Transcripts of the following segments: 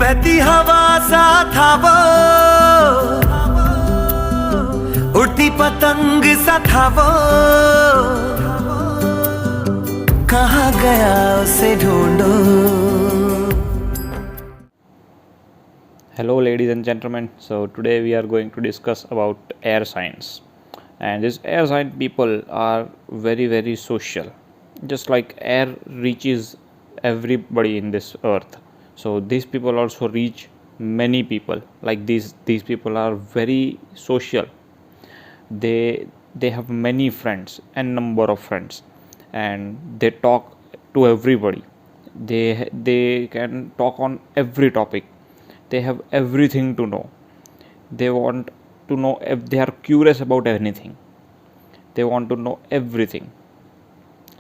बहती हवा सा था वो, उड़ती पतंग सा था वो, कहाँ गया उसे ढूंढो। Hello ladies and gentlemen, so today we are going to discuss about air signs, and these air sign people are very social, just like air reaches everybody in this earth. So these people also reach many people, like these people are very social. They have many friends and number of friends, and they talk to everybody. They can talk on every topic. They have everything to know. They want to know, if they are curious about anything, they want to know everything.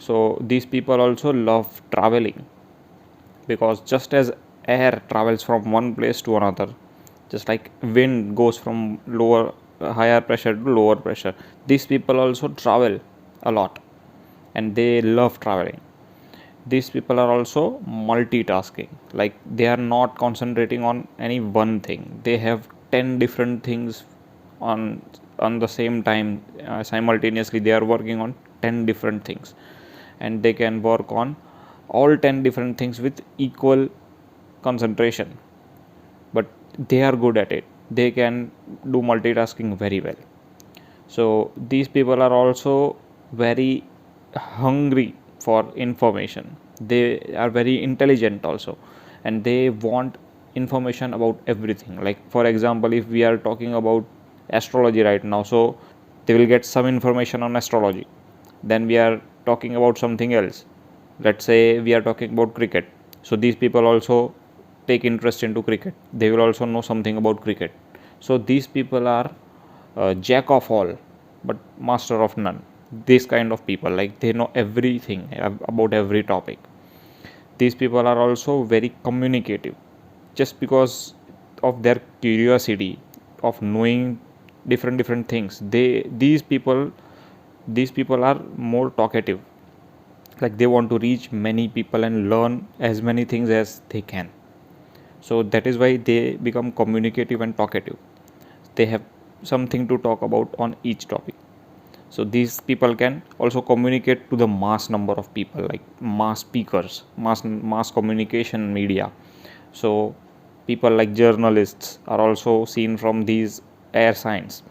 So these people also love traveling, because just as air travels from one place to another, just like wind goes from higher pressure to lower pressure, these people also travel a lot, and they love traveling. These people are also multitasking, like they are not concentrating on any one thing. They have 10 different things on the same time. Simultaneously they are working on 10 different things, and they can work on all 10 different things with equal concentration, but they are good at it. They can do multitasking very well. So these people are also very hungry for information. They are very intelligent also, and they want information about everything. Like for example, if we are talking about astrology right now, so they will get some information on astrology. Then we are talking about something else. Let's say we are talking about cricket, so these people also take interest into cricket. They will also know something about cricket. So these people are jack of all but master of none. This kind of people, like they know everything about every topic. These people are also very communicative, just because of their curiosity of knowing different things. These people are more talkative, like they want to reach many people and learn as many things as they can. So that is why they become communicative and talkative. They have something to talk about on each topic. So these people can also communicate to the mass number of people, like mass speakers, mass communication media. So people like journalists are also seen from these air signs.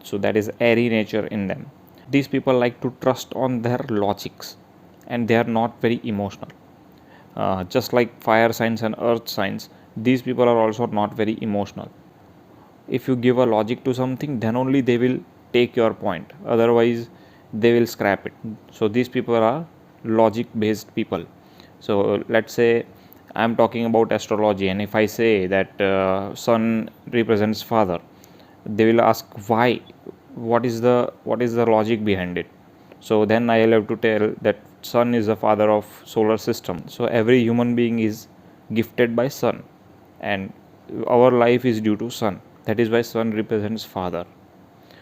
So that is airy nature in them. These people like to trust on their logics, and they are not very emotional. Just like fire signs and earth signs, these people are also not very emotional. If you give a logic to something, then only they will take your point, otherwise they will scrap it. So these people are logic based people. So let's say I am talking about astrology, and if I say that sun represents father, they will ask why, what is the logic behind it. So then I will have to tell that sun is the father of solar system. So every human being is gifted by sun, and our life is due to sun. That is why sun represents father.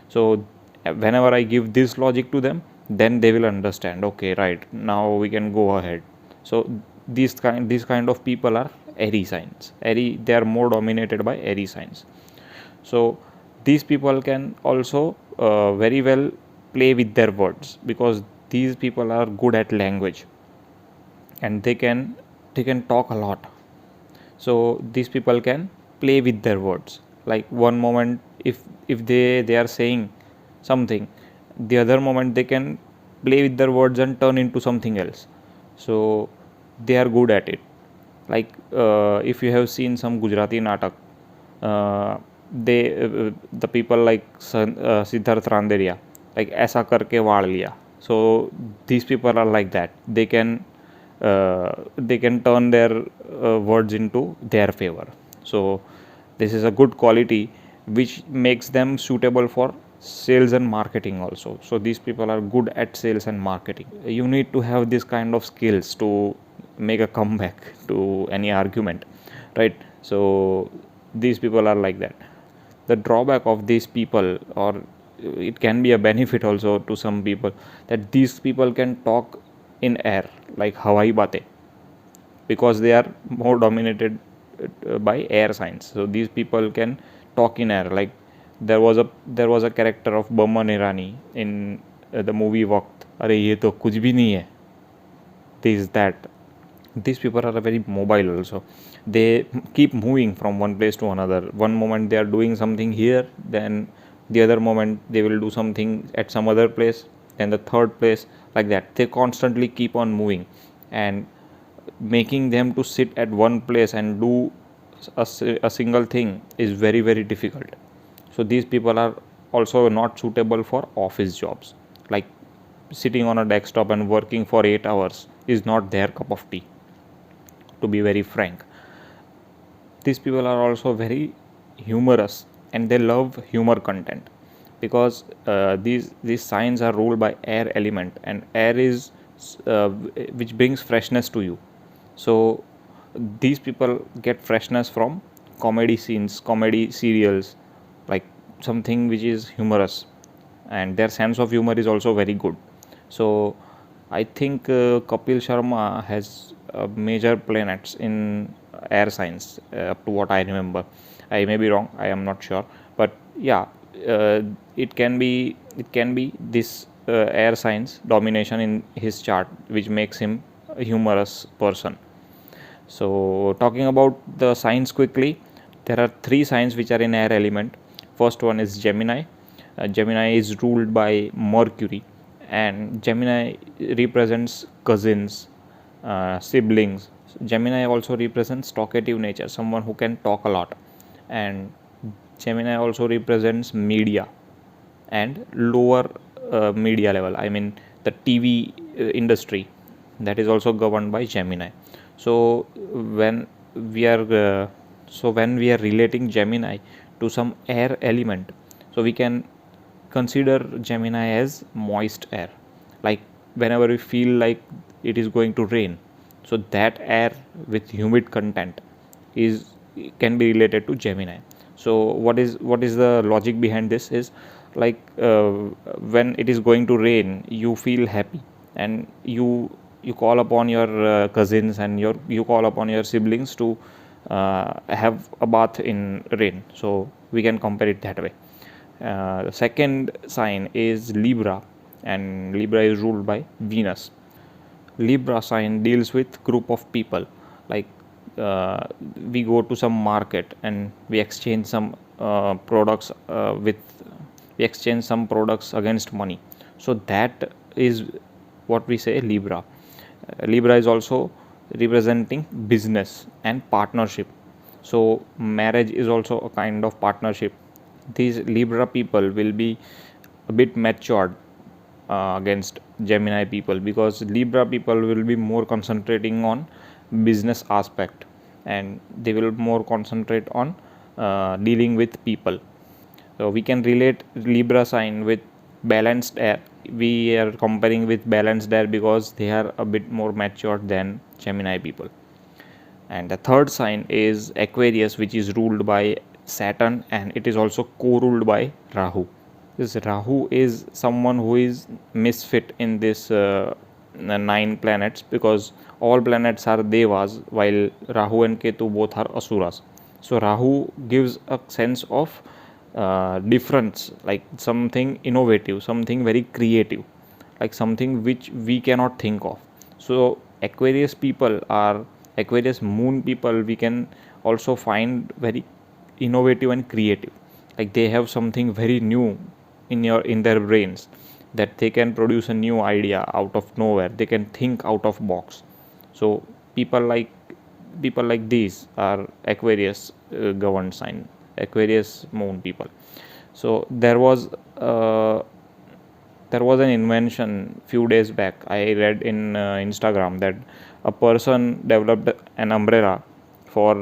So whenever I give this logic to them, then they will understand, okay, right, now we can go ahead. So these kind of people are airy signs. They are more dominated by airy signs. So these people can also very well play with their words, because these people are good at language, and they can talk a lot. So these people can play with their words. Like one moment, if they are saying something, the other moment they can play with their words and turn into something else. So they are good at it. Like if you have seen some Gujarati natak, the people like Siddharth Randeria, like ऐसा करके वाड़ लिया. So these people are like that. They can turn their words into their favor. So this is a good quality which makes them suitable for sales and marketing also. So these people are good at sales and marketing. You need to have this kind of skills to make a comeback to any argument, right? So these people are like that. The drawback of these people, or it can be a benefit also to some people, that these people can talk in air like Hawaii bate, because they are more dominated by air signs. So these people can talk in air. Like there was a character of Boman Irani in the movie Waqt. अरे ये तो कुछ भी नहीं है. This that. These people are very mobile also. They keep moving from one place to another. One moment they are doing something here, then the other moment they will do something at some other place, then the third place, like that. They constantly keep on moving, and making them to sit at one place and do a single thing is very very difficult. So these people are also not suitable for office jobs. Like sitting on a desktop and working for 8 hours is not their cup of tea, to be very frank. These people are also very humorous, and they love humor content, because these signs are ruled by air element, and air is which brings freshness to you. So these people get freshness from comedy scenes, comedy serials, like something which is humorous, and their sense of humor is also very good. So I think Kapil Sharma has major planets in air signs, up to what I remember. I may be wrong, I am not sure, but yeah, it can be this air signs domination in his chart which makes him a humorous person. So talking about the signs quickly, there are three signs which are in air element. First one is Gemini. Gemini is ruled by Mercury, and Gemini represents cousins, siblings. Gemini also represents talkative nature, someone who can talk a lot, and Gemini also represents media and lower media level. I mean the TV industry, that is also governed by Gemini. So when we are relating Gemini to some air element, so we can consider Gemini as moist air. Like whenever we feel like it is going to rain, so that air with humid content is can be related to Gemini. So what is the logic behind this is, like when it is going to rain, you feel happy, and you call upon your cousins, and you call upon your siblings to have a bath in rain. So we can compare it that way. The second sign is Libra, and Libra is ruled by Venus. Libra sign deals with group of people. Like we go to some market and we exchange some products we exchange some products against money. So that is what we say Libra. Libra is also representing business and partnership. So marriage is also a kind of partnership. These Libra people will be a bit matured against Gemini people, because Libra people will be more concentrating on business aspect, and they will more concentrate on dealing with people. So we can relate Libra sign with balanced air. We are comparing with balanced air because they are a bit more matured than Gemini people. And the third sign is Aquarius, which is ruled by Saturn, and it is also co-ruled by Rahu. This Rahu is someone who is misfit in this 9 planets, because all planets are devas while Rahu and Ketu both are asuras. So Rahu gives a sense of difference, like something innovative, something very creative, like something which we cannot think of. So Aquarius people are Aquarius moon people, we can also find very innovative and creative. Like they have something very new in their brains, that they can produce a new idea out of nowhere. They can think out of box. So people like these are Aquarius governed sign, Aquarius moon people. So there was an invention few days back. I read in Instagram that a person developed an umbrella for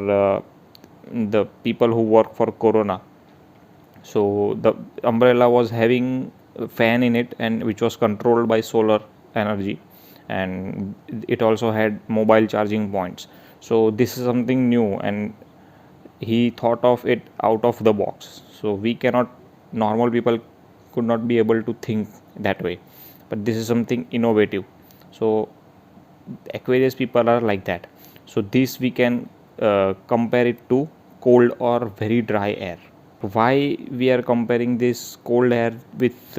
the people who work for Corona. So the umbrella was having a fan in it, and which was controlled by solar energy, and it also had mobile charging points. So this is something new, and he thought of it out of the box. So we cannot, normal people could not be able to think that way, but this is something innovative. So Aquarius people are like that. So this we can compare it to cold or very dry air. Why we are comparing this cold air with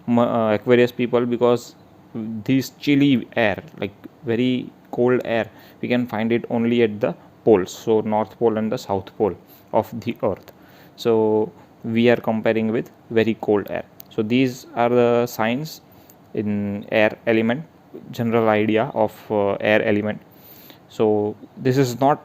Aquarius people? Because this chilly air, like very cold air, we can find it only at the poles, so North Pole and the South Pole of the Earth. So we are comparing with very cold air. So these are the signs in air element, general idea of air element. So this is not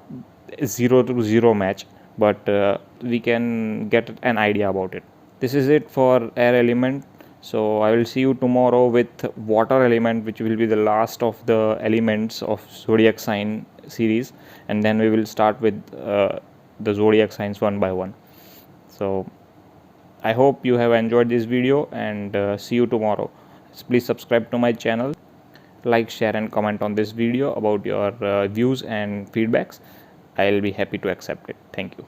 0 to 0 match, but we can get an idea about it. This is it for air element. So I will see you tomorrow with water element, which will be the last of the elements of zodiac sign series, and then we will start with the zodiac signs one by one. So I hope you have enjoyed this video, and see you tomorrow. Please subscribe to my channel, like, share and comment on this video about your views and feedbacks. I'll be happy to accept it. Thank you.